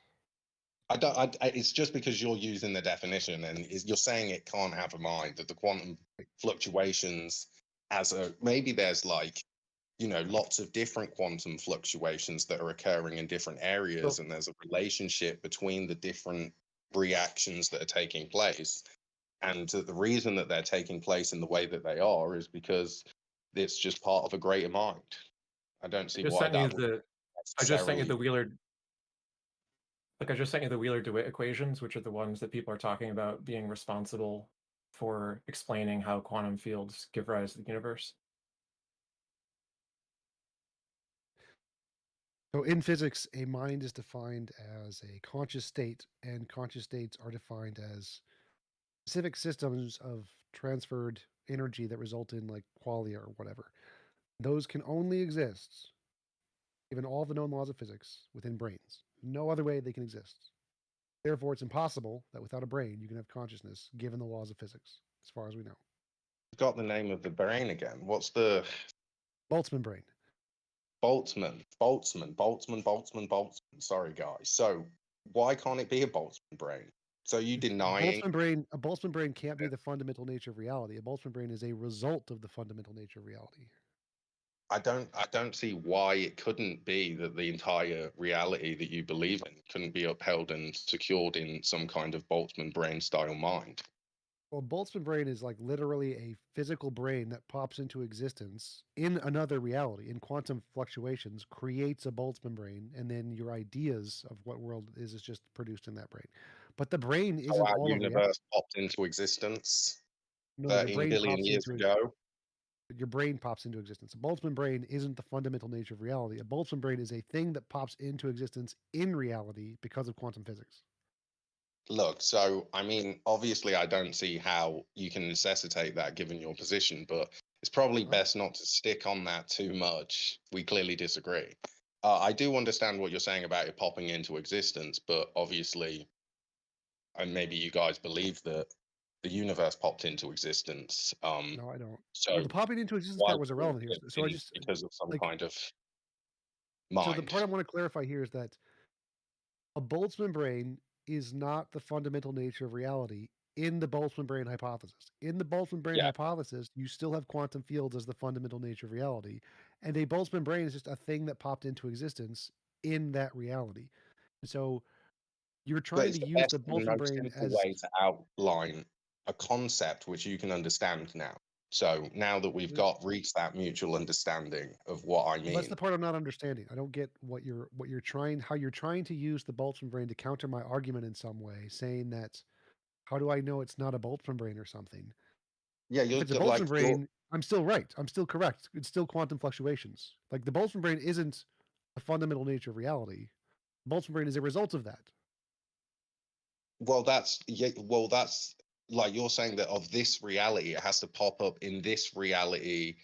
I don't. It's just because you're using the definition and you're saying it can't have a mind. That the quantum fluctuations, maybe there's like, lots of different quantum fluctuations that are occurring in different areas, and there's a relationship between the different reactions that are taking place. And the reason that they're taking place in the way that they are is because it's just part of a greater mind. I don't see Just why sent you that would the I just sent you necessarily. the Wheeler I just sent you the Wheeler-DeWitt equations, which are the ones that people are talking about being responsible for explaining how quantum fields give rise to the universe. So in physics, a mind is defined as a conscious state, and conscious states are defined as specific systems of transferred energy that result in like qualia or whatever. Those can only exist, given all the known laws of physics, within brains. No other way they can exist. Therefore, it's impossible that without a brain you can have consciousness, given the laws of physics, as far as we know. Got the name of the brain again. What's the Boltzmann brain. Boltzmann? Sorry, guys. So why can't it be a Boltzmann brain? So you denying? A Boltzmann brain can't be the fundamental nature of reality. A Boltzmann brain is a result of the fundamental nature of reality. I don't see why it couldn't be that the entire reality that you believe in couldn't be upheld and secured in some kind of Boltzmann brain style mind. Well, Boltzmann brain is like literally a physical brain that pops into existence in another reality. In quantum fluctuations, creates a Boltzmann brain, and then your ideas of what world is just produced in that brain. But the brain So isn't our all of reality. universe popped into existence No, your 13 brain billion pops years into ago. your brain pops into existence. A Boltzmann brain isn't the fundamental nature of reality. A Boltzmann brain is a thing that pops into existence in reality because of quantum physics. Look, so I mean, obviously, I don't see how you can necessitate that given your position, but it's probably best not to stick on that too much. We clearly disagree. I do understand what you're saying about it popping into existence, but obviously, and maybe you guys believe that the universe popped into existence. No, I don't. So Well, the popping into existence why part was would irrelevant here. it So I be just because of some like kind of so the mind? part I want to clarify here is that a Boltzmann brain is not the fundamental nature of reality in the Boltzmann brain hypothesis. In the Boltzmann brain Yeah. hypothesis, you still have quantum fields as the fundamental nature of reality, And a Boltzmann brain is just a thing that popped into existence in that reality. And so you're But trying it's to the use best the and Boltzmann most brain simple as way to outline a concept which you can understand now. So now that we've reached that mutual understanding of what I well, that's the mean, part I'm not understanding. I don't get what you're trying how you're trying to use the Boltzmann brain to counter my argument in some way, saying that how do I know it's not a Boltzmann brain or something? yeah, If you're it's a like Boltzmann brain, I'm still right. I'm still correct. It's still quantum fluctuations. Like the Boltzmann brain isn't the fundamental nature of reality. Boltzmann brain is a result of that. well, that's like you're saying that of this reality, it has to pop up in this reality,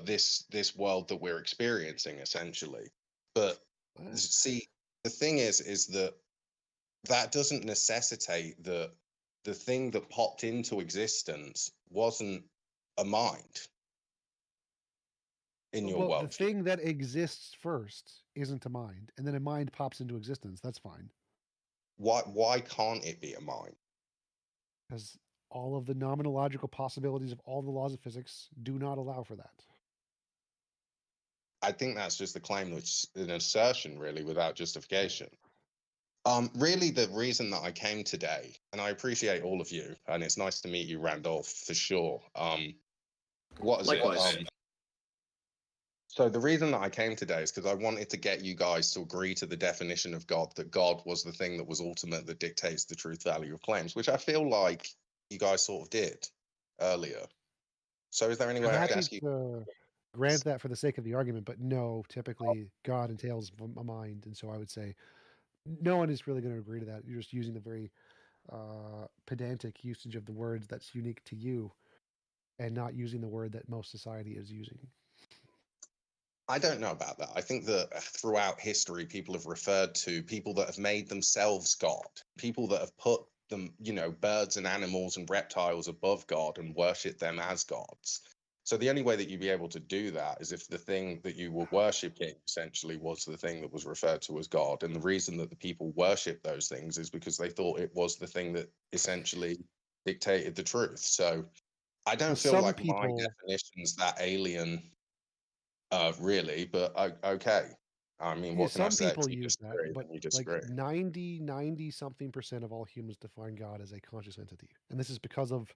this world that we're experiencing, essentially. But What? see, the thing is that that doesn't necessitate that the thing that popped into existence wasn't a mind in your Well, the worldview. thing that exists first isn't a mind, and then a mind pops into existence. That's fine. Why can't it be a mind? Because all of the nomenological possibilities of all the laws of physics do not allow for that. I think that's just a claim, which an assertion, really, without justification. Really, the reason that I came today, and I appreciate all of you, and it's nice to meet you, Randolph, for sure. What is Likewise. it? So the reason that I came today is because I wanted to get you guys to agree to the definition of God, that God was the thing that was ultimate, that dictates the truth value of claims, which I feel like you guys sort of did earlier. So is there any I'm way I could happy ask you? to grant that for the sake of the argument, but no, typically God entails a mind, and so I would say no one is really going to agree to that. You're just using the very pedantic usage of the words that's unique to you, and not using the word that most society is using. I don't know about that. I think that throughout history, people have referred to people that have made themselves God, people that have put them, birds and animals and reptiles above God and worship them as gods. So the only way that you'd be able to do that is if the thing that you were worshipping essentially was the thing that was referred to as God. And the reason that the people worship those things is because they thought it was the thing that essentially dictated the truth. So I don't feel Some like my people, definition's that alien, really, but okay. I mean, yeah, what can I some say? people If you use that, disagree, but then you like disagree. 90 something percent of all humans define God as a conscious entity, and this is because of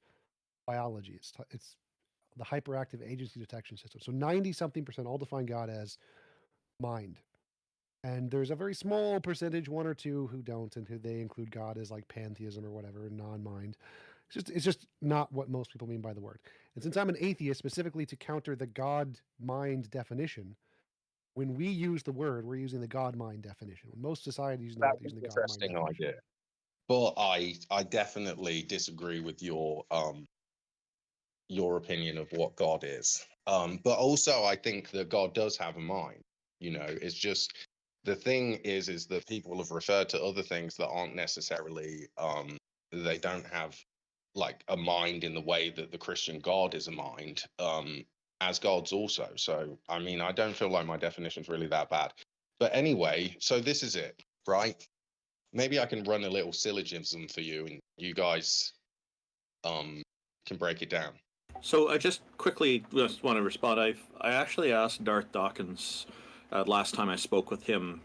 biology. It's the hyperactive agency detection system. So 90 something percent all define God as mind. And there's a very small percentage, one or two, who don't, and who they include God as like pantheism or whatever, non-mind. It's just not what most people mean by the word. And since I'm an atheist, specifically to counter the God-mind definition, when we use the word, we're using the God-mind definition. When most societies using the word, That's they're an using the God-mind interesting definition. idea, but I definitely disagree with your opinion of what God is. But also I think that God does have a mind. It's just the thing is that people have referred to other things that aren't necessarily they don't have like a mind in the way that the Christian God is a mind, as God's also. So I mean, I don't feel like my definition is really that bad. But anyway, so this is it, right? Maybe I can run a little syllogism for you, and you guys can break it down. So I just quickly just want to respond. I actually asked Darth Dawkins last time I spoke with him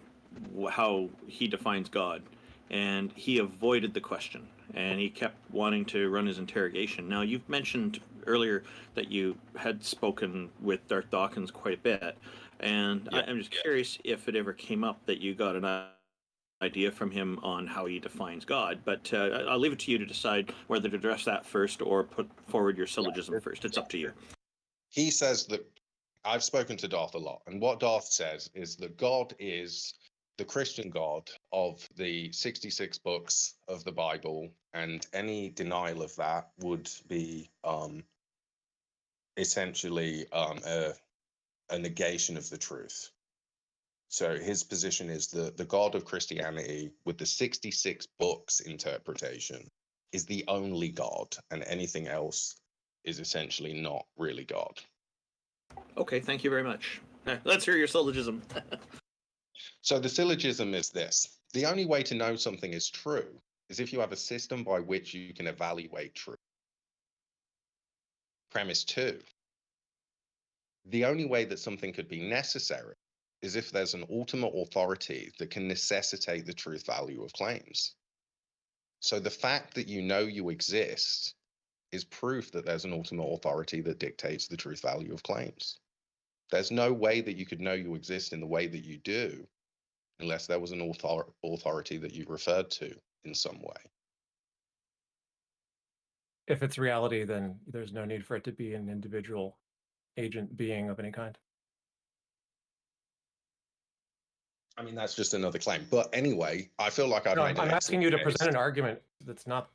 how he defines God, and he avoided the question, and he kept wanting to run his interrogation. Now you've mentioned earlier that you had spoken with Darth Dawkins quite a bit, and I'm just curious if it ever came up that you got an idea from him on how he defines God, but I'll leave it to you to decide whether to address that first or put forward your syllogism first. It's up to you. He says that I've spoken to Darth a lot, and what Darth says is that God is the Christian God of the 66 books of the Bible, and any denial of that would be essentially a negation of the truth. So his position is that the God of Christianity, with the 66 books interpretation, is the only God, and anything else is essentially not really God. Okay, thank you very much. Let's hear your syllogism. So the syllogism is this: the only way to know something is true is if you have a system by which you can evaluate truth. Premise 2: The only way that something could be necessary is if there's an ultimate authority that can necessitate the truth value of claims. So the fact that you know you exist is proof that there's an ultimate authority that dictates the truth value of claims. There's no way that you could know you exist in the way that you do unless there was an authority that you referred to in some way. If it's reality, then there's no need for it to be an individual agent being of any kind. I mean, that's just another claim. But anyway, I feel like I've No, made I'm an asking you to excellent present an case. argument that's not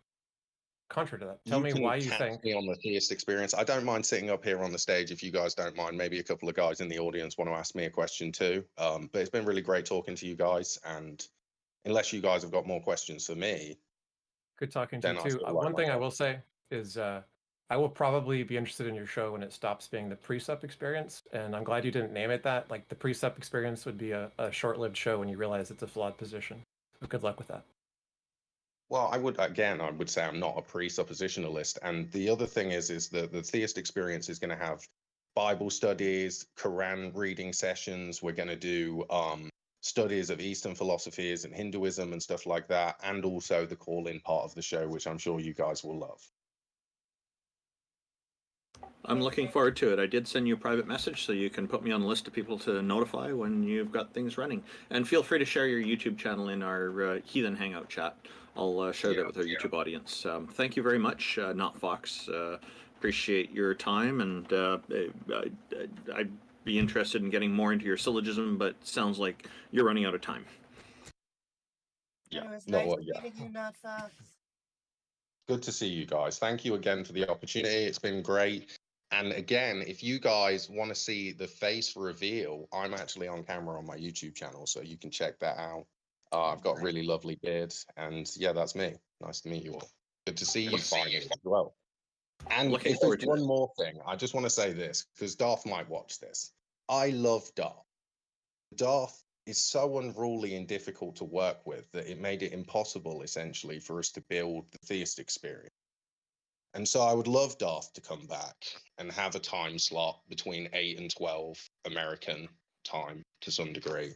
contrary to that. Tell me can why you catch think. me on the theist experience. I don't mind sitting up here on the stage if you guys don't mind. Maybe a couple of guys in the audience want to ask me a question too. But it's been really great talking to you guys. And unless you guys have got more questions for me, Good talking to you then I too. feel like One thing I myself. will say is I will probably be interested in your show when it stops being the Precept experience. And I'm glad you didn't name it that. Like the Precept experience would be a short-lived show when you realize it's a flawed position. So good luck with that. Well, I would say I'm not a presuppositionalist. And the other thing is that the theist experience is going to have Bible studies, Quran reading sessions. We're going to do studies of Eastern philosophies and Hinduism and stuff like that, and also the call-in part of the show, which I'm sure you guys will love. I'm looking forward to it. I did send you a private message so you can put me on the list of people to notify when you've got things running. And feel free to share your YouTube channel in our Heathen Hangout chat. I'll share that with our YouTube audience. Thank you very much, Not Fox. Appreciate your time, and I'd be interested in getting more into your syllogism, but sounds like you're running out of time. Yeah, It was no, nice yeah. meeting you, Not Fox. Good to see you guys. Thank you again for the opportunity. It's been great. And again, if you guys want to see the face reveal, I'm actually on camera on my YouTube channel, so you can check that out. I've got really lovely beard, and yeah, that's me. Nice to meet you all. Good to see you finally as well. And Looking if forward there's to one it. more thing, I just want to say this, because Darth might watch this. I love Darth. Darth is so unruly and difficult to work with that it made it impossible, essentially, for us to build the theist experience. And so I would love Darth to come back and have a time slot between 8 and 12 American time to some degree.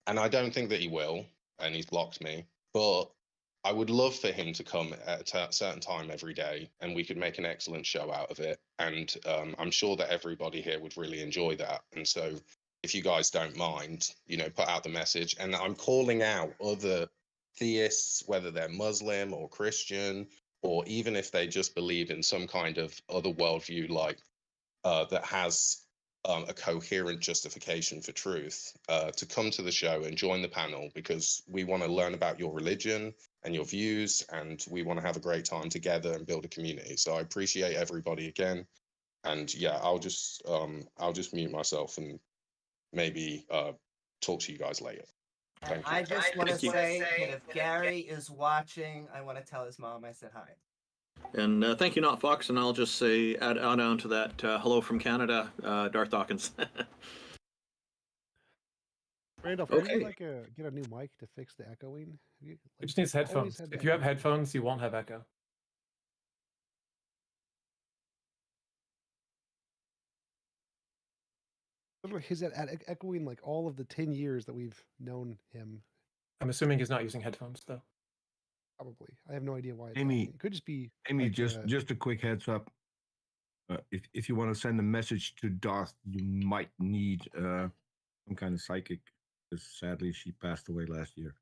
And I don't think that he will, and he's blocked me, but I would love for him to come at a certain time every day, and we could make an excellent show out of it. And I'm sure that everybody here would really enjoy that. And so if you guys don't mind, put out the message. And I'm calling out other theists, whether they're Muslim or Christian, or even if they just believe in some kind of other worldview like that has a coherent justification for truth, to come to the show and join the panel, because we want to learn about your religion and your views, and we want to have a great time together and build a community. So I appreciate everybody again, and yeah, I'll just mute myself and maybe talk to you guys later. Thank you. I just want to Thank you. say that if Gary is watching, I want to tell his mom I said hi. And thank you, Not Fox, and I'll just say, add on to that, hello from Canada, Darth Dawkins. Randolph, would you like get a new mic to fix the echoing? It just needs headphones. If you have headphones, you won't have echo. Is that echoing like all of the 10 years that we've known him? I'm assuming he's not using headphones, though. Probably. I have no idea why. Amy, it could just be. Amy, like, just a quick heads up. If you want to send a message to Darth, you might need some kind of psychic, because sadly she passed away last year.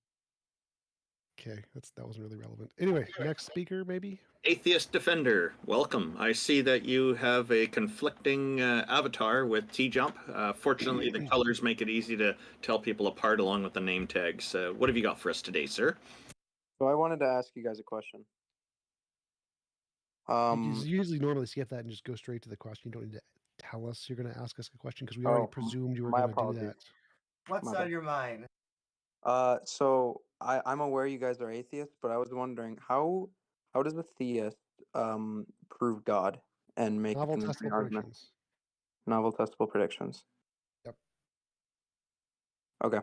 Okay, that wasn't really relevant. Anyway, next speaker, maybe. Atheist Defender, welcome. I see that you have a conflicting avatar with Tjump. Fortunately, the colors make it easy to tell people apart along with the name tags. What have you got for us today, sir? So I wanted to ask you guys a question. You usually normally skip that and just go straight to the question. You don't need to tell us you're going to ask us a question, because we already presumed you were going to do that. What's on your mind? So I'm aware you guys are atheists, but I was wondering how does a theist prove God and make Novel an testable argument? predictions. Novel testable predictions. Yep. Okay.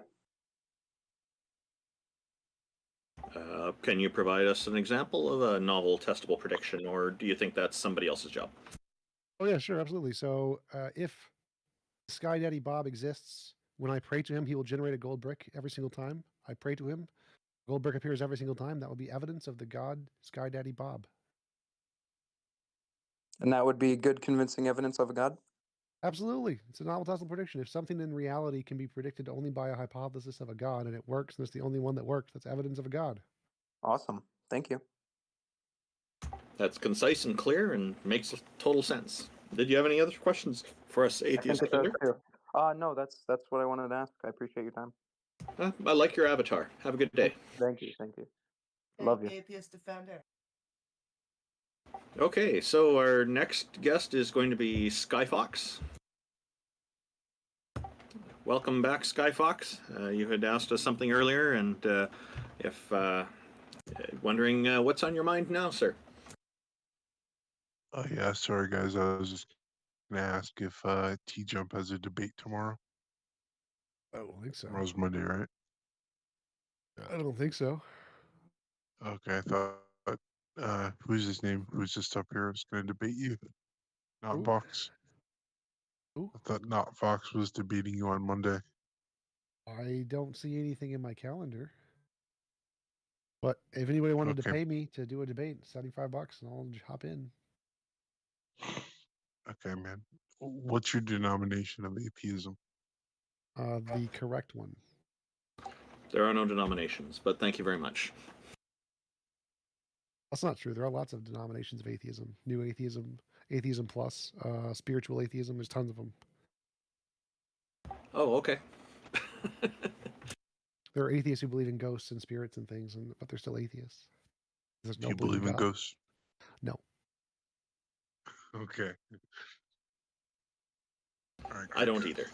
Can you provide us an example of a novel testable prediction, or do you think that's somebody else's job? Oh yeah, sure, absolutely. So if Sky Daddy Bob exists. When I pray to him, he will generate a gold brick every single time I pray to him. Gold brick appears every single time. That would be evidence of the god Sky Daddy Bob. And that would be good, convincing evidence of a god? Absolutely. It's a novel Tesla prediction. If something in reality can be predicted only by a hypothesis of a god and it works, and it's the only one that works, that's evidence of a god. Awesome. Thank you. That's concise and clear and makes total sense. Did you have any other questions for us, Atheist Defender? No, that's what I wanted to ask. I appreciate your time. I like your avatar. Have a good day. Thank you. Love you. Atheist Defender. Okay, so our next guest is going to be Skyfox. Welcome back, Skyfox. You had asked us something earlier, and if wondering what's on your mind now, sir. Oh yeah, sorry guys. I was just gonna ask if Tjump has a debate tomorrow. I don't think so. Tomorrow's Monday, right? I don't think so. Okay, I thought who's his name? Who's just up here is gonna debate you? Not Who? Fox. Who? I thought Not Fox was debating you on Monday. I don't see anything in my calendar. But if anybody wanted to Okay. pay me to do a debate, $75 and I'll hop in. Okay, man. What's your denomination of atheism? The correct one. There are no denominations, but thank you very much. That's not true. There are lots of denominations of atheism. New atheism, atheism plus, spiritual atheism. There's tons of them. Oh, okay. There are atheists who believe in ghosts and spirits and things, but they're still atheists. There's Do you believe in God. ghosts? No. Okay. All right, I don't either.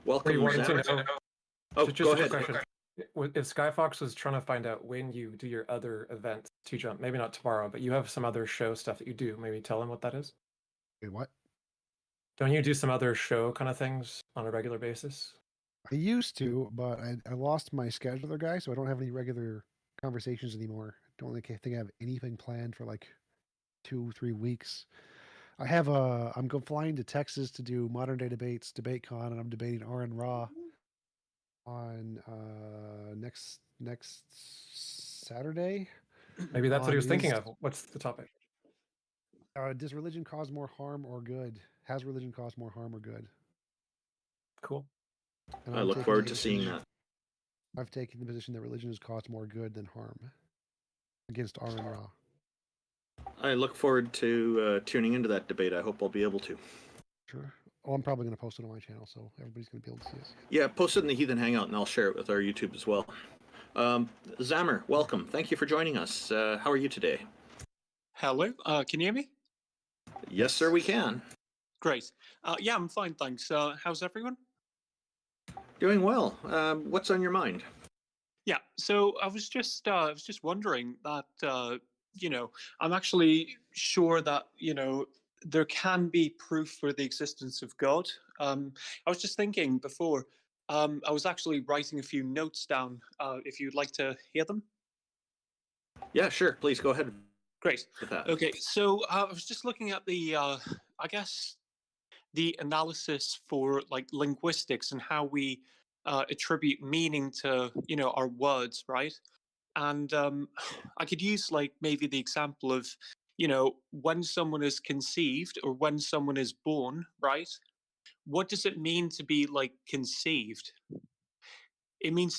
Welcome, You wanted to Sam. know. Oh, Just go a ahead. question. If Skyfox was trying to find out when you do your other event, Tjump, maybe not tomorrow, but you have some other show stuff that you do. Maybe tell him what that is. Wait, what? Don't you do some other show kind of things on a regular basis? I used to, but I lost my scheduler guy, so I don't have any regular conversations anymore. Don't really think I have anything planned for like 2-3 weeks. I have I'm flying to Texas to do Modern Day Debates, DebateCon, and I'm debating RN Raw on next Saturday. Maybe that's what he was thinking is- of. What's the topic? Does religion cause more harm or good? Has religion caused more harm or good? Cool. And I I'm look taking forward the to seeing position- that. I've taken the position that religion has caused more good than harm against RN Raw. I look forward to tuning into that debate. I hope I'll be able to. Sure. Oh, I'm probably going to post it on my channel, so everybody's going to be able to see it. Yeah, post it in the Heathen Hangout, and I'll share it with our YouTube as well. Zammer, welcome. Thank you for joining us. How are you today? Hello, can you hear me? Yes, sir, we can. Great. Yeah, I'm fine, thanks. How's everyone? Doing well. What's on your mind? Yeah, so I was just wondering that I'm actually sure that there can be proof for the existence of God. I was just thinking before. I was actually writing a few notes down. If you'd like to hear them. Yeah, sure. Please go ahead. Great. With that. Okay, so I was just looking at the, I guess, the analysis for like linguistics and how we attribute meaning to our words, right? And I could use like maybe the example of when someone is conceived or when someone is born, right? What does it mean to be like conceived? It means